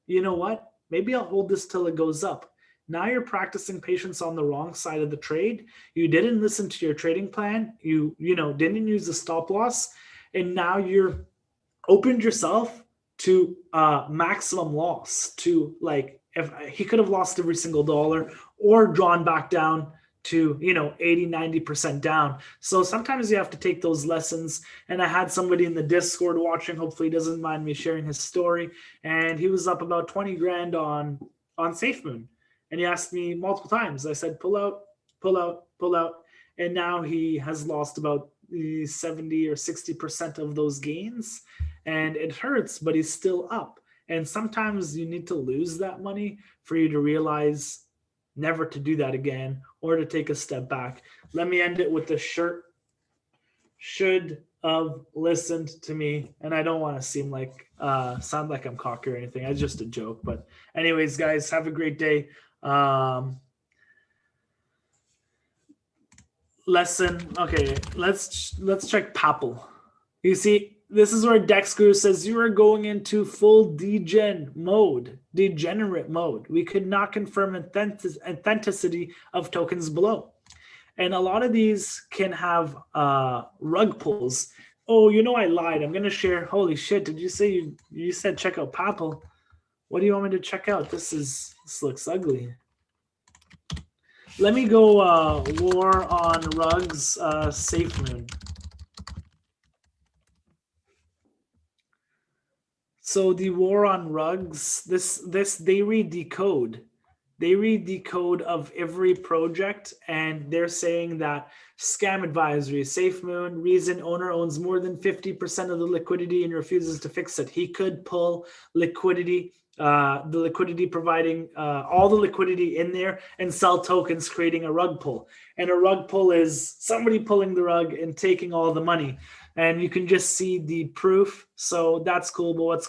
you know what, maybe I'll hold this till it goes up. Now you're practicing patience on the wrong side of the trade. You didn't listen to your trading plan. You didn't use the stop loss, and now you're opened yourself to maximum loss. To, like, if he could have lost every single dollar or drawn back down to 80-90% down. So sometimes you have to take those lessons. And I had somebody in the Discord watching, hopefully he doesn't mind me sharing his story, and he was up about 20 grand on Safemoon, and he asked me multiple times. I said, pull out, pull out, pull out, and now he has lost about 70 or 60% of those gains, and it hurts, but he's still up. And sometimes you need to lose that money for you to realize never to do that again, or to take a step back. Let me end it with the shirt. Should have listened to me. And I don't want to sound like I'm cocky or anything. It's just a joke. But anyways, guys, have a great day. Lesson. Okay, let's check Papel. You see, this is where Dex Guru says you are going into full degenerate mode. We could not confirm authenticity of tokens below. And a lot of these can have rug pulls. Oh, I lied. I'm going to share. Holy shit. Did you say you said check out Papel? What do you want me to check out? This looks ugly. Let me go War on Rugs, Safemoon. So the War on Rugs, they read the code. They read the code of every project, and they're saying that scam advisory, Safemoon, reason owner owns more than 50% of the liquidity and refuses to fix it. He could pull liquidity, the liquidity providing all the liquidity in there, and sell tokens, creating a rug pull. And a rug pull is somebody pulling the rug and taking all the money. And you can just see the proof. So that's cool. But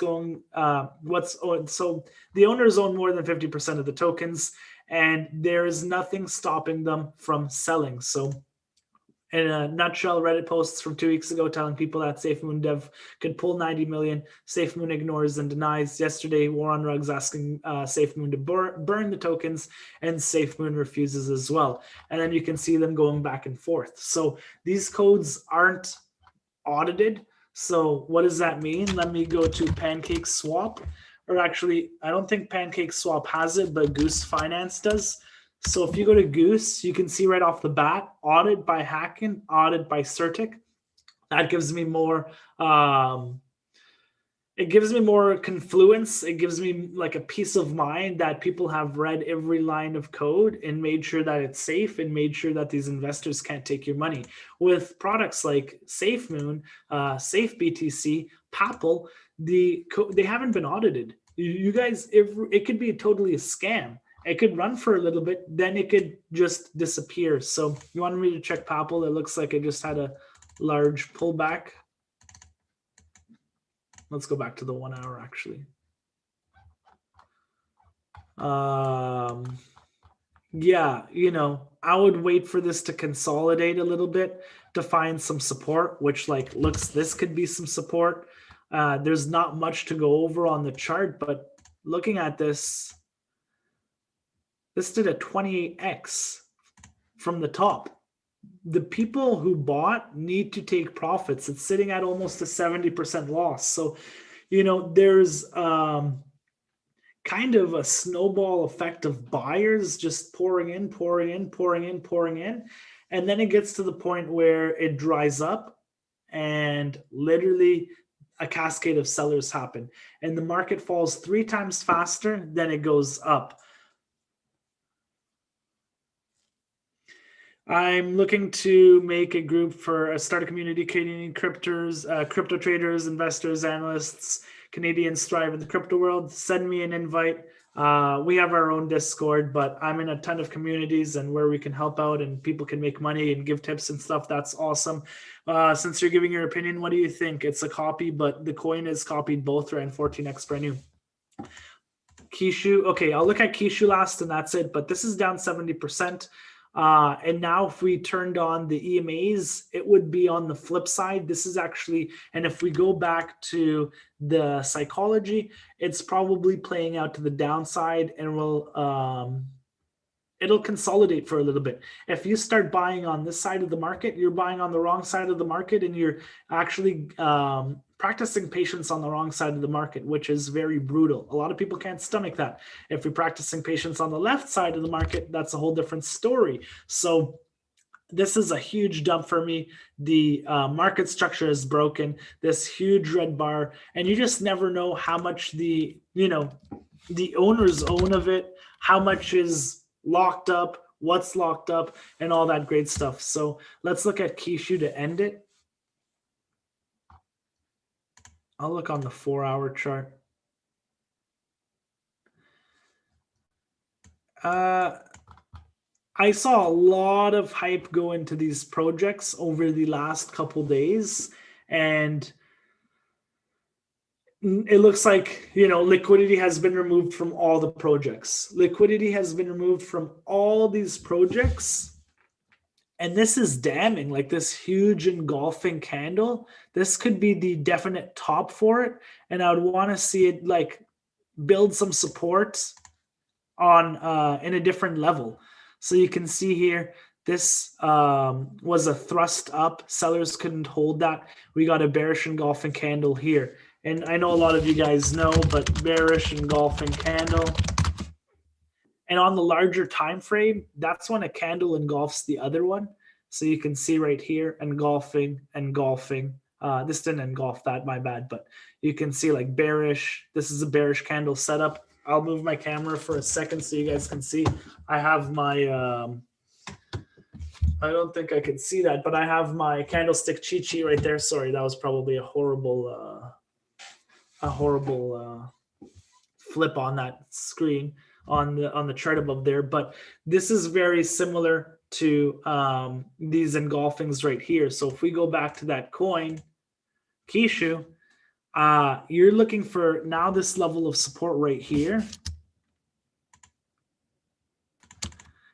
so the owners own more than 50% of the tokens, and there is nothing stopping them from selling. So in a nutshell, Reddit posts from 2 weeks ago telling people that Safemoon dev could pull 90 million. Safemoon ignores and denies. Yesterday, War on Rugs asking Safemoon to burn the tokens, and Safemoon refuses as well. And then you can see them going back and forth. So these codes aren't audited. So what does that mean? Let me go to Pancake Swap, or actually, I don't think Pancake Swap has it, but Goose Finance does. So if you go to Goose, you can see right off the bat, audit by Hacken, audit by Certic. That gives me more. It gives me more confluence. It gives me like a peace of mind that people have read every line of code and made sure that it's safe, and made sure that these investors can't take your money. With products like Safemoon, safebtc, Papel, they haven't been audited. You guys, it could be totally a scam. It could run for a little bit, then it could just disappear. So you wanted me to check Papel. It looks like it just had a large pullback. Let's go back to the 1 hour actually. Yeah, I would wait for this to consolidate a little bit to find some support, which this could be some support. There's not much to go over on the chart, but looking at this did a 28x from the top. The people who bought need to take profits. It's sitting at almost a 70% loss. So, there's kind of a snowball effect of buyers just pouring in. And then it gets to the point where it dries up, and literally a cascade of sellers happen. And the market falls 3 times faster than it goes up. I'm looking to make a group start a community creating crypto traders, investors, analysts, Canadians thrive in the crypto world. Send me an invite. We have our own Discord, but I'm in a ton of communities and where we can help out and people can make money and give tips and stuff. That's awesome. Since you're giving your opinion, what do you think? It's a copy, but the coin is copied both around 14x brand new. Kishu, okay, I'll look at Kishu last and that's it, but this is down 70%. And now if we turned on the EMAs, it would be on the flip side. This is actually, and if we go back to the psychology, it's probably playing out to the downside and will it'll consolidate for a little bit. If you start buying on this side of the market, you're buying on the wrong side of the market and you're actually practicing patience on the wrong side of the market, which is very brutal. A lot of people can't stomach that. If you're practicing patience on the left side of the market, that's a whole different story. So this is a huge dump for me. The market structure is broken, this huge red bar, and you just never know how much the owners own of it, how much is locked up, what's locked up, and all that great stuff. So let's look at Kishu to end it. I'll look on the 4-hour chart. I saw a lot of hype go into these projects over the last couple days, and it looks like, liquidity has been removed from all the projects. Liquidity has been removed from all these projects. And this is damning, like this huge engulfing candle. This could be the definite top for it. And I would want to see it like build some support on in a different level. So you can see here, this was a thrust up. Sellers couldn't hold that. We got a bearish engulfing candle here. And I know a lot of you guys know, but bearish engulfing candle. And on the larger time frame, that's when a candle engulfs the other one. So you can see right here, engulfing. This didn't engulf that, my bad, but you can see like bearish. This is a bearish candle setup. I'll move my camera for a second so you guys can see. I have my, I don't think I can see that, but I have my candlestick cheat sheet right there. Sorry, that was probably a horrible flip on that screen on the chart above there. But this is very similar to these engulfings right here. So if we go back to that coin, Kishu, you're looking for now this level of support right here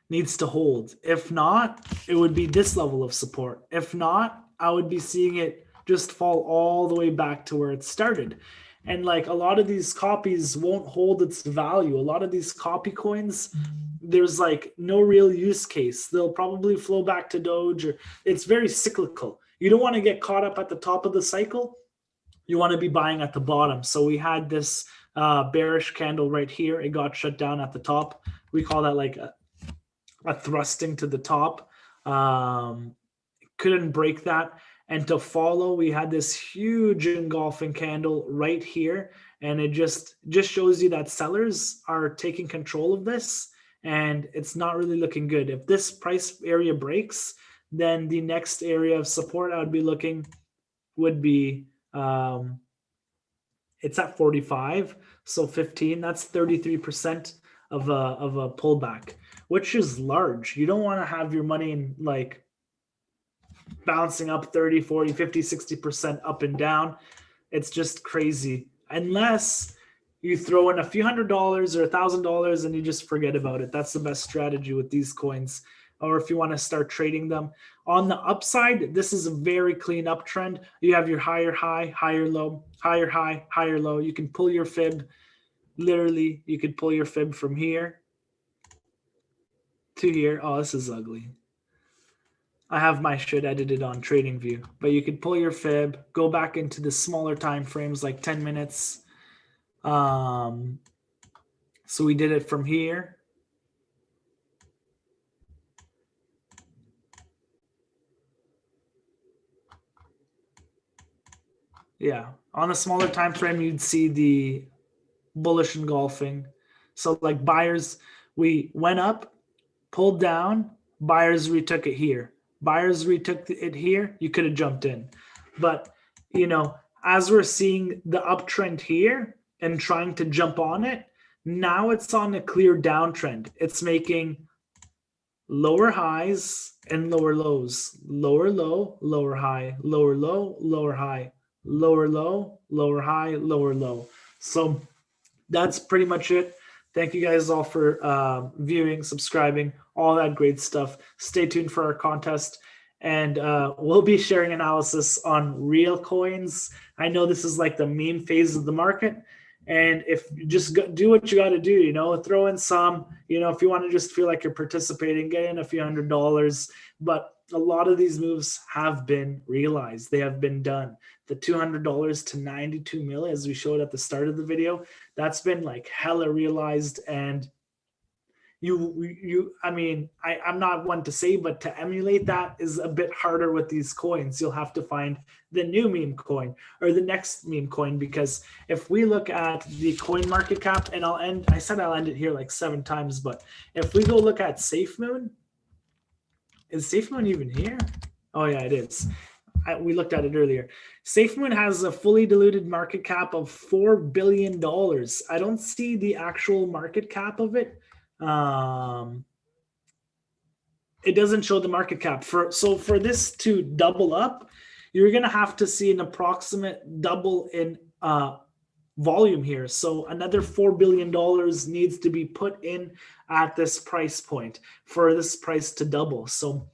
needs to hold. If not, it would be this level of support. If not, I would be seeing it just fall all the way back to where it started. And like a lot of these copies won't hold its value. A lot of these copy coins, there's like no real use case. They'll probably flow back to Doge, or it's very cyclical. You don't want to get caught up at the top of the cycle. You want to be buying at the bottom. So we had this bearish candle right here. It got shut down at the top. We call that like a thrusting to the top. Couldn't break that. And to follow, we had this huge engulfing candle right here. And it just shows you that sellers are taking control of this. And it's not really looking good. If this price area breaks, then the next area of support I would be looking would be, it's at 45. So 15, that's 33% of a pullback, which is large. You don't want to have your money in like bouncing up 30, 40, 50, 60% up and down. It's just crazy. Unless you throw in a few $100 or $1,000 and you just forget about it. That's the best strategy with these coins. Or if you want to start trading them. On the upside, this is a very clean uptrend. You have your higher high, higher low, higher high, higher low. You can pull your fib. Literally, you could pull your fib from here to here. Oh, this is ugly. I have my shit edited on TradingView, but you could pull your fib, go back into the smaller time frames, like 10 minutes. So we did it from here. Yeah, on the smaller time frame, you'd see the bullish engulfing. So like buyers, we went up, pulled down, buyers retook it here. Buyers retook it here, you could have jumped in. But, as we're seeing the uptrend here and trying to jump on it, Now it's on a clear downtrend. It's making lower highs and lower lows, lower low, lower high, lower low, lower high, lower low, lower high, lower low. So that's pretty much it. Thank you guys all for viewing, subscribing, all that great stuff. Stay tuned for our contest. And we'll be sharing analysis on real coins. I know this is like the meme phase of the market. And if you just do what you got to do, throw in some, if you want to just feel like you're participating, get in a few $100s. But a lot of these moves have been realized. They have been done. The $200 to 92 mil, as we showed at the start of the video, that's been like hella realized. And I'm not one to say, but to emulate that is a bit harder with these coins. You'll have to find the new meme coin or the next meme coin, because if we look at the coin market cap, and I said I'll end it here like 7 times, but if we go look at Safemoon, is Safemoon even here? Oh yeah, it is. We looked at it earlier. Safemoon has a fully diluted market cap of $4 billion. I don't see the actual market cap of it. It doesn't show the market cap. So for this to double up, you're going to have to see an approximate double in volume here. So another $4 billion needs to be put in at this price point for this price to double. So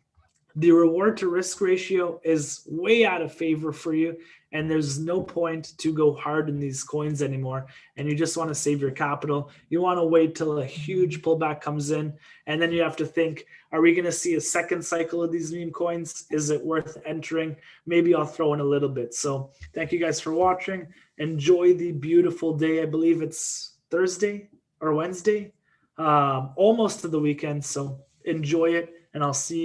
the reward to risk ratio is way out of favor for you, and there's no point to go hard in these coins anymore. And you just want to save your capital. You want to wait till a huge pullback comes in, and then you have to think, are we going to see a second cycle of these meme coins? Is it worth entering? Maybe I'll throw in a little bit. So thank you guys for watching. Enjoy the beautiful day. I believe it's Thursday or Wednesday, almost to the weekend. So enjoy it, and I'll see you guys